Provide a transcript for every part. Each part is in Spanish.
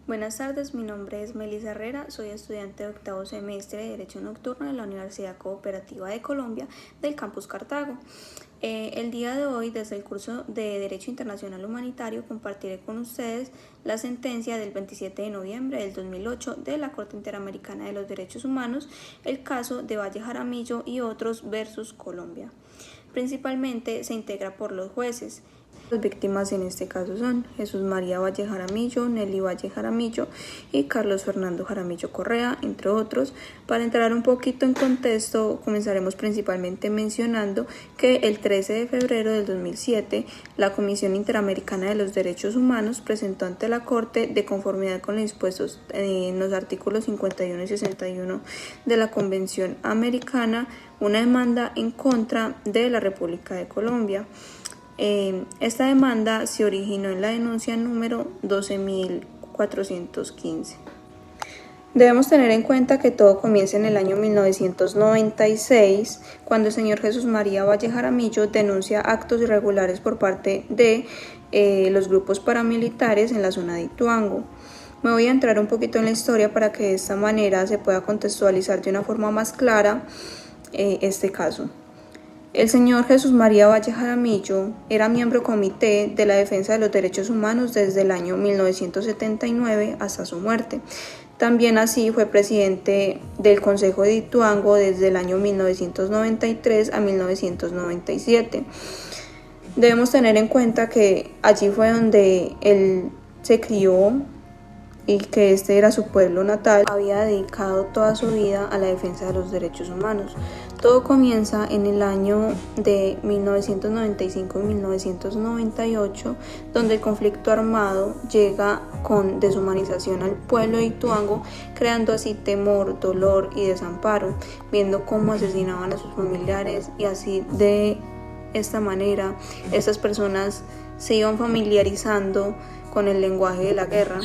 Buenas tardes, mi nombre es Melissa Herrera, soy estudiante de octavo semestre de Derecho Nocturno de la Universidad Cooperativa de Colombia del Campus Cartago. El día de hoy, desde el curso de Derecho Internacional Humanitario, compartiré con ustedes la sentencia del 27 de noviembre del 2008 de la Corte Interamericana de los Derechos Humanos, el caso de Valle Jaramillo y otros versus Colombia. Principalmente se integra por los jueces. Las víctimas en este caso son Jesús María Valle Jaramillo, Nelly Valle Jaramillo y Carlos Fernando Jaramillo Correa, entre otros. Para entrar un poquito en contexto, comenzaremos principalmente mencionando que el 13 de febrero del 2007, la Comisión Interamericana de los Derechos Humanos presentó ante la Corte, de conformidad con los dispuestos en los artículos 51 y 61 de la Convención Americana, una demanda en contra de la República de Colombia. Esta demanda se originó en la denuncia número 12.415. Debemos tener en cuenta que todo comienza en el año 1996, cuando el señor Jesús María Valle Jaramillo denuncia actos irregulares por parte de los grupos paramilitares en la zona de Ituango. Me voy a entrar un poquito en la historia para que de esta manera se pueda contextualizar de una forma más clara este caso. El señor Jesús María Valle Jaramillo era miembro comité de la defensa de los derechos humanos desde el año 1979 hasta su muerte. También así fue presidente del Consejo de Ituango desde el año 1993 a 1997. Debemos tener en cuenta que allí fue donde él se crió y que este era su pueblo natal. Había dedicado toda su vida a la defensa de los derechos humanos. Todo comienza en el año de 1995 y 1998, donde el conflicto armado llega con deshumanización al pueblo de Ituango, creando así temor, dolor y desamparo, viendo cómo asesinaban a sus familiares, y así de esta manera estas personas se iban familiarizando con el lenguaje de la guerra,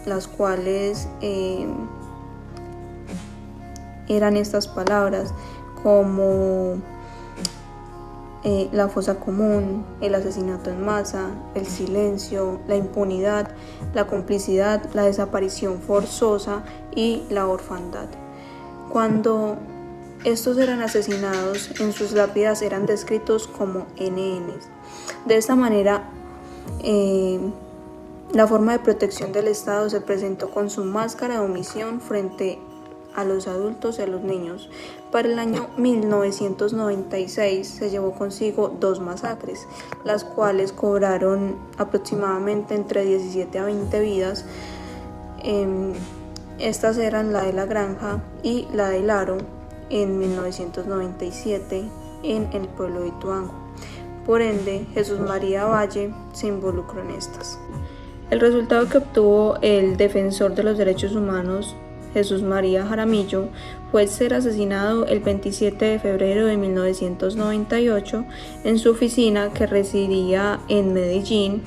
las cuales eran estas palabras como la fosa común, el asesinato en masa, el silencio, la impunidad, la complicidad, la desaparición forzosa y la orfandad. Cuando estos eran asesinados, en sus lápidas eran descritos como NNs. De esta manera, la forma de protección del Estado se presentó con su máscara de omisión frente a los adultos y a los niños. Para el año 1996 se llevó consigo 2 masacres, las cuales cobraron aproximadamente entre 17 a 20 vidas. Estas eran la de La Granja y la del Aro en 1997 en el pueblo de Ituango. Por ende, Jesús María Valle se involucró en estas. El resultado que obtuvo el defensor de los derechos humanos, Jesús María Jaramillo, fue ser asesinado el 27 de febrero de 1998 en su oficina, que residía en Medellín.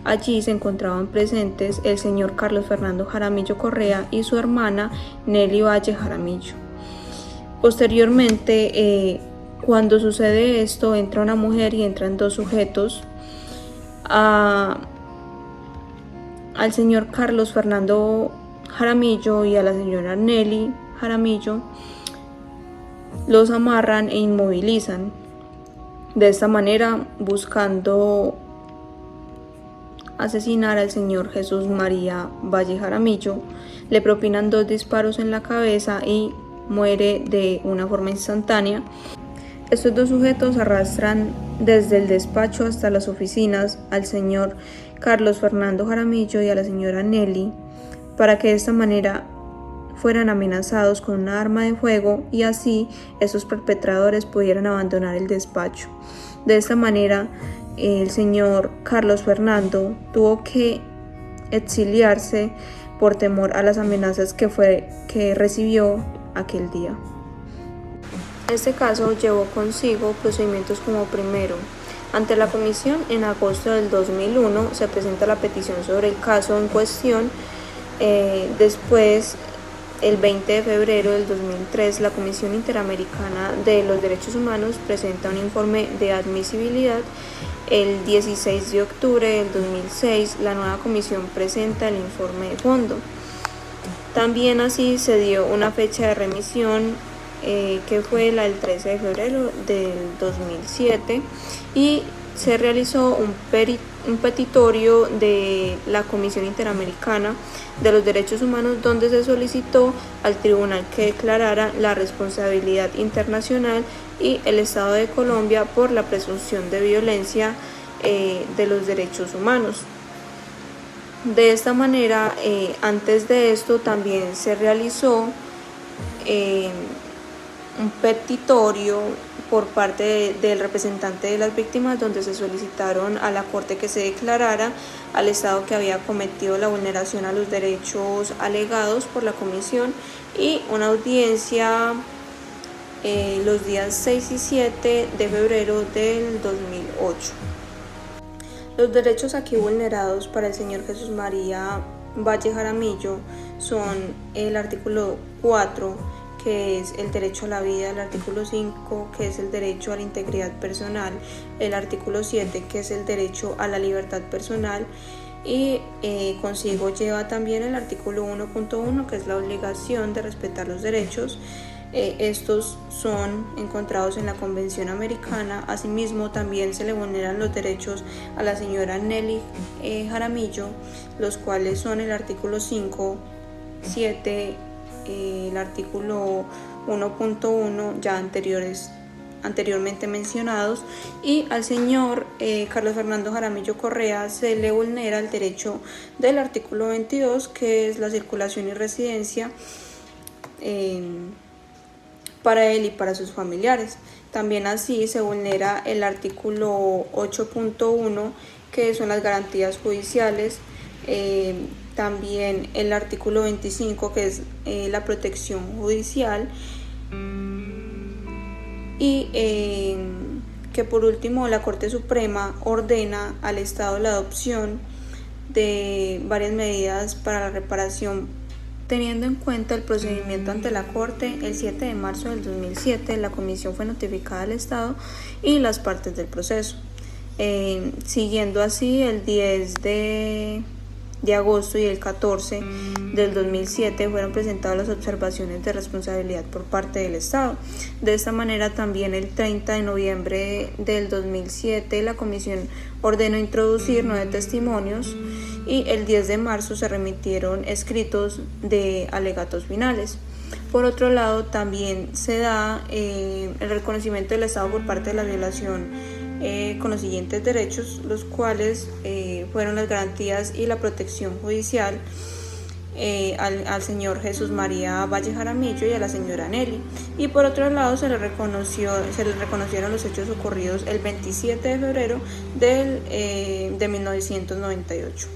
Allí se encontraban presentes el señor Carlos Fernando Jaramillo Correa y su hermana Nelly Valle Jaramillo. Posteriormente, cuando sucede esto, entra una mujer y entran 2 sujetos al señor Carlos Fernando Jaramillo y a la señora Nelly Jaramillo. Los amarran e inmovilizan. De esta manera, buscando asesinar al señor Jesús María Valle Jaramillo, le propinan 2 disparos en la cabeza y muere de una forma instantánea. Estos 2 sujetos arrastran desde el despacho hasta las oficinas al señor Carlos Fernando Jaramillo y a la señora Nelly, para que de esta manera fueran amenazados con una arma de fuego y así estos perpetradores pudieran abandonar el despacho. De esta manera, el señor Carlos Fernando tuvo que exiliarse por temor a las amenazas que recibió aquel día. Este caso llevó consigo procedimientos como: primero, ante la comisión, en agosto del 2001 se presenta la petición sobre el caso en cuestión. Después el 20 de febrero del 2003, la Comisión Interamericana de los Derechos Humanos presenta un informe de admisibilidad. El 16 de octubre del 2006, la nueva comisión presenta el informe de fondo. También así se dio una fecha de remisión que fue la del 13 de febrero del 2007 y se realizó un petitorio de la Comisión Interamericana de los Derechos Humanos donde se solicitó al tribunal que declarara la responsabilidad internacional y el Estado de Colombia por la presunción de violencia de los derechos humanos. De esta manera, antes de esto también se realizó un petitorio por parte del representante de las víctimas donde se solicitaron a la Corte que se declarara al Estado que había cometido la vulneración a los derechos alegados por la Comisión y una audiencia los días 6 y 7 de febrero del 2008. Los derechos aquí vulnerados para el señor Jesús María Valle Jaramillo son el artículo 4, que es el derecho a la vida, el artículo 5, que es el derecho a la integridad personal, el artículo 7, que es el derecho a la libertad personal, y consigo lleva también el artículo 1.1, que es la obligación de respetar los derechos. Estos son encontrados en la Convención Americana. Asimismo, también se le vulneran los derechos a la señora Nelly Jaramillo, los cuales son el artículo 5, 7, el artículo 1.1 ya anteriormente mencionados, y al señor Carlos Fernando Jaramillo Correa se le vulnera el derecho del artículo 22, que es la circulación y residencia para él y para sus familiares. También así se vulnera el artículo 8.1, que son las garantías judiciales, también el artículo 25, que es la protección judicial, y que por último la Corte Suprema ordena al Estado la adopción de varias medidas para la reparación. Teniendo en cuenta el procedimiento ante la Corte, el 7 de marzo del 2007 la comisión fue notificada al Estado y las partes del proceso. Siguiendo así, el 10 de agosto y el 14 del 2007 fueron presentadas las observaciones de responsabilidad por parte del Estado. De esta manera, también el 30 de noviembre del 2007 la comisión ordenó introducir 9 testimonios y el 10 de marzo se remitieron escritos de alegatos finales. Por otro lado, también se da el reconocimiento del Estado por parte de la violación con los siguientes derechos, los cuales fueron las garantías y la protección judicial al señor Jesús María Valle Jaramillo y a la señora Nelly. Y por otro lado se le reconocieron los hechos ocurridos el 27 de febrero de 1998.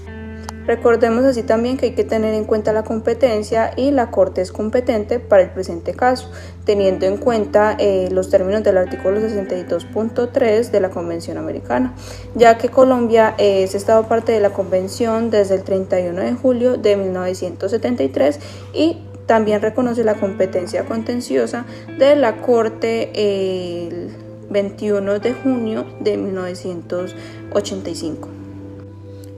Recordemos así también que hay que tener en cuenta la competencia y la Corte es competente para el presente caso, teniendo en cuenta los términos del artículo 62.3 de la Convención Americana, ya que Colombia es Estado parte de la Convención desde el 31 de julio de 1973 y también reconoce la competencia contenciosa de la Corte el 21 de junio de 1985.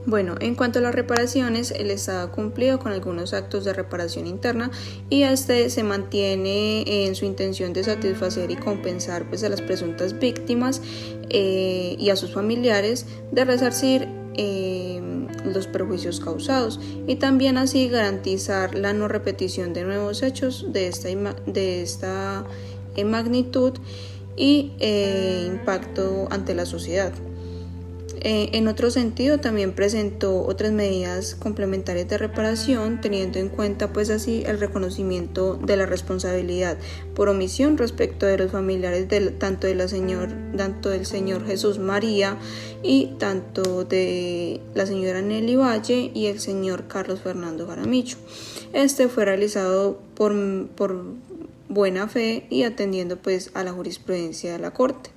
Bueno, en cuanto a las reparaciones, el Estado ha cumplido con algunos actos de reparación interna y se mantiene en su intención de satisfacer y compensar a las presuntas víctimas y a sus familiares, de resarcir los perjuicios causados y también así garantizar la no repetición de nuevos hechos de esta magnitud y impacto ante la sociedad. En otro sentido, también presentó otras medidas complementarias de reparación, teniendo en cuenta así el reconocimiento de la responsabilidad por omisión respecto de los familiares tanto del señor Jesús María y tanto de la señora Nelly Valle y el señor Carlos Fernando Jaramillo. Este fue realizado por buena fe y atendiendo pues a la jurisprudencia de la Corte.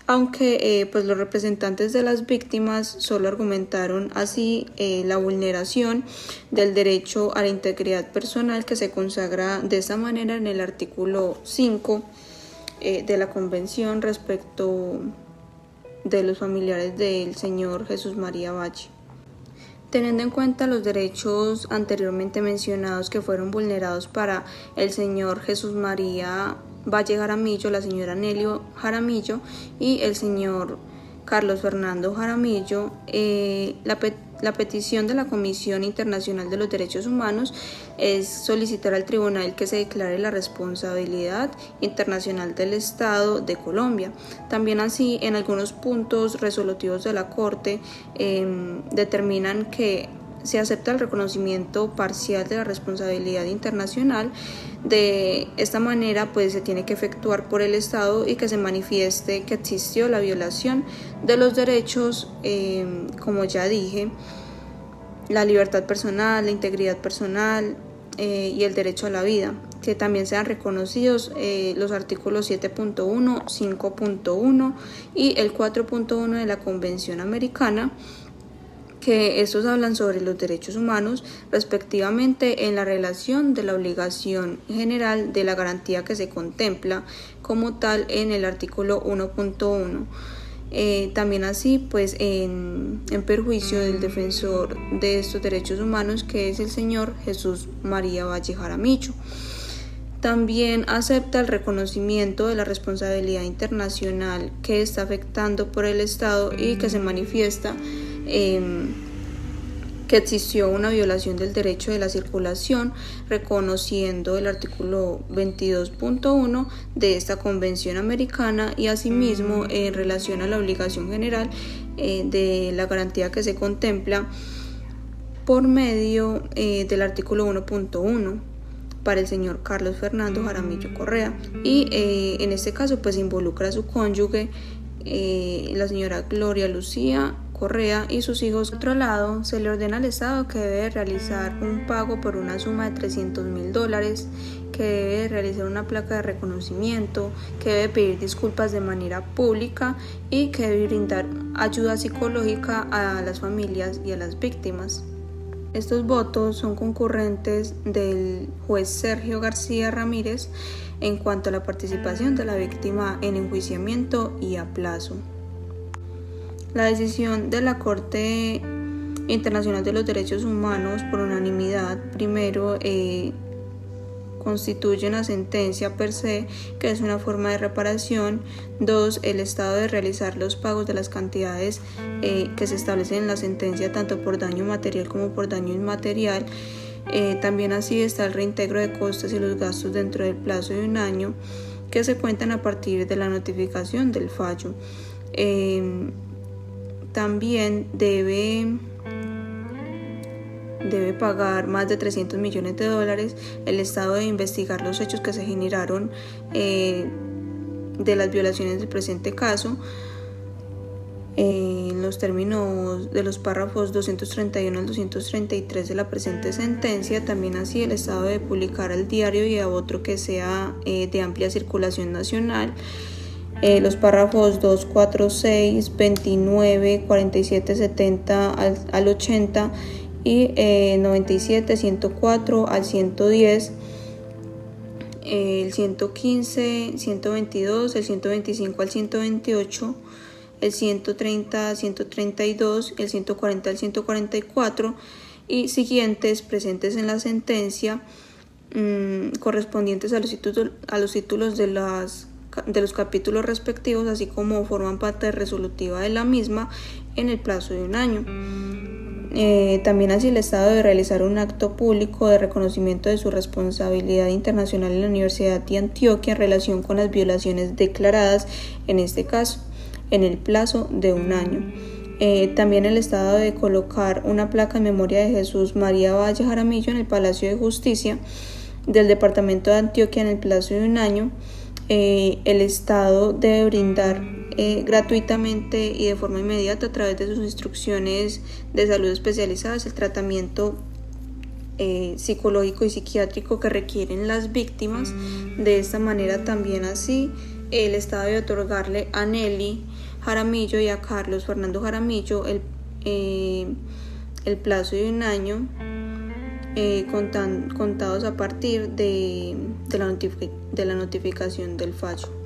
Aunque pues los representantes de las víctimas solo argumentaron así la vulneración del derecho a la integridad personal que se consagra de esta manera en el artículo 5 de la Convención respecto de los familiares del señor Jesús María Valle. Teniendo en cuenta los derechos anteriormente mencionados que fueron vulnerados para el señor Jesús María Valle Jaramillo, la señora Nelio Jaramillo y el señor Carlos Fernando Jaramillo, la petición de la Comisión Internacional de los Derechos Humanos es solicitar al tribunal que se declare la responsabilidad internacional del Estado de Colombia. También así, en algunos puntos resolutivos de la Corte determinan que se acepta el reconocimiento parcial de la responsabilidad internacional. De esta manera pues se tiene que efectuar por el Estado y que se manifieste que existió la violación de los derechos, como ya dije, la libertad personal, la integridad personal y el derecho a la vida, que también sean reconocidos los artículos 7.1, 5.1 y el 4.1 de la Convención Americana, que estos hablan sobre los derechos humanos respectivamente en la relación de la obligación general de la garantía que se contempla como tal en el artículo 1.1. También así pues en perjuicio del defensor de estos derechos humanos, que es el señor Jesús María Valle Jaramillo. También acepta el reconocimiento de la responsabilidad internacional que está afectando por el Estado y que se manifiesta que existió una violación del derecho de la circulación, reconociendo el artículo 22.1 de esta Convención Americana y asimismo en relación a la obligación general de la garantía que se contempla por medio del artículo 1.1 para el señor Carlos Fernando Jaramillo Correa, y en este caso pues involucra a su cónyuge, la señora Gloria Lucía Correa y sus hijos. Por otro lado, se le ordena al Estado que debe realizar un pago por una suma de $300,000, que debe realizar una placa de reconocimiento, que debe pedir disculpas de manera pública y que debe brindar ayuda psicológica a las familias y a las víctimas. Estos votos son concurrentes del juez Sergio García Ramírez en cuanto a la participación de la víctima en enjuiciamiento y aplazo. La decisión de la Corte Internacional de los Derechos Humanos por unanimidad, primero, constituye una sentencia per se, que es una forma de reparación. 2. El Estado debe realizar los pagos de las cantidades que se establecen en la sentencia, tanto por daño material como por daño inmaterial. También así está el reintegro de costes y los gastos dentro del plazo de un año, que se cuentan a partir de la notificación del fallo. También debe pagar más de $300 millones. El Estado debe investigar los hechos que se generaron de las violaciones del presente caso, en los términos de los párrafos 231 al 233 de la presente sentencia. También así el Estado debe publicar al diario y a otro que sea de amplia circulación nacional los párrafos 2, 4, 6, 29, 47, 70 al 80 y 97, 104 al 110, el 115, 122, el 125 al 128, el 130 al 132, el 140 al 144 y siguientes presentes en la sentencia, correspondientes a los títulos de los capítulos respectivos, así como forman parte resolutiva de la misma en el plazo de un año. También así el Estado debe realizar un acto público de reconocimiento de su responsabilidad internacional en la Universidad de Antioquia en relación con las violaciones declaradas en este caso en el plazo de un año. También el Estado debe colocar una placa en memoria de Jesús María Valle Jaramillo en el Palacio de Justicia del Departamento de Antioquia en el plazo de un año. El Estado debe brindar gratuitamente y de forma inmediata, a través de sus instrucciones de salud especializadas, el tratamiento psicológico y psiquiátrico que requieren las víctimas. De esta manera también así el Estado debe otorgarle a Nelly Jaramillo y a Carlos Fernando Jaramillo el plazo de 1 año contados a partir de la notificación del fallo.